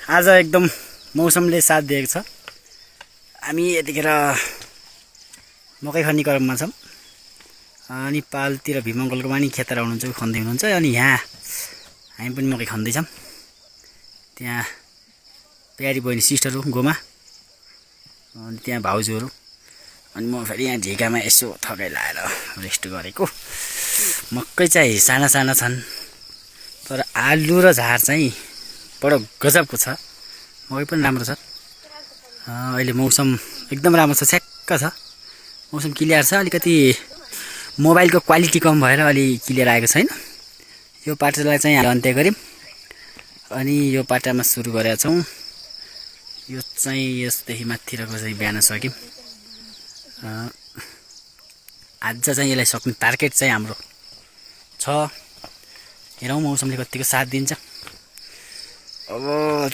आज एकदम मौसमले साथ दिएको छ। हामी यतिखेर मकै खन्ने क्रममा छौँ। अनि पालतिर भीमङ्गलको पनि खेतर आउनुहुन्छ, खन्दै हुनुहुन्छ। अनि यहाँ हामी पनि मकै खन्दैछौँ। त्यहाँ प्यारी बहिनी सिस्टरहरू गोमा, अनि त्यहाँ भाउजूहरू, अनि म फेरि यहाँ ढिकामा यसो थकाइ लाएर रेस्ट गरेको। मकै चाहिँ साना साना छन्, तर आलु र झार चाहिँ बडो गजबको छ। मकै पनि राम्रो छ। अहिले मौसम एकदम राम्रो छ, छ्याक्क छ। मौसम क्लियर छ। अलिकति मोबाइलको क्वालिटी कम भएर अलि क्लियर आएको छैन। यो पाटालाई चाहिँ अन्त्य गऱ्यौँ, अनि यो पाटामा सुरु गरेका छौँ। यो चाहिँ यसदेखि माथिरको चाहिँ बिहान सक्यौँ। आज चाहिँ यसलाई सक्ने टार्गेट चाहिँ हाम्रो छ। हेरौँ मौसमले कतिको साथ दिन्छ। अब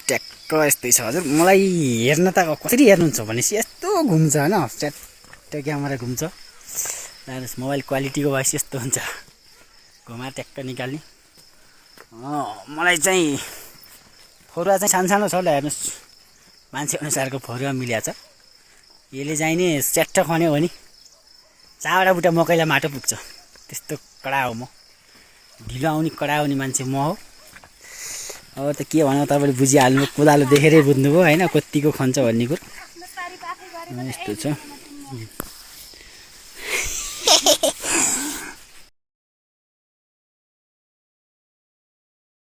ट्याक्क यस्तै छ हजुर। मलाई हेर्न त कसरी हेर्नुहुन्छ भनेपछि यस्तो घुम्छ होइन, च्याट्ट क्यामेरा घुम्छ। मोबाइल क्वालिटीको भएपछि यस्तो हुन्छ, घुमा ट्याक्क निकाल्ने। मलाई चाहिँ फरुवा चाहिँ सानो सानो छ, हेर्नुहोस् मान्छे अनुसारको फरुवा मिल्या छ। यसले चाहिँ नि च्याट्ट खन्यो भने 4वटा बुट्टा मकैलाई माटो पुग्छ, त्यस्तो कडा हो म। ढिलो आउने कडा आउने मान्छे म हो। अब त के भन्नु, तपाईँले बुझिहाल्नु, कोदालो देखेरै बुझ्नुभयो होइन, कतिको खन्छ भन्ने कुरो। यस्तो छ।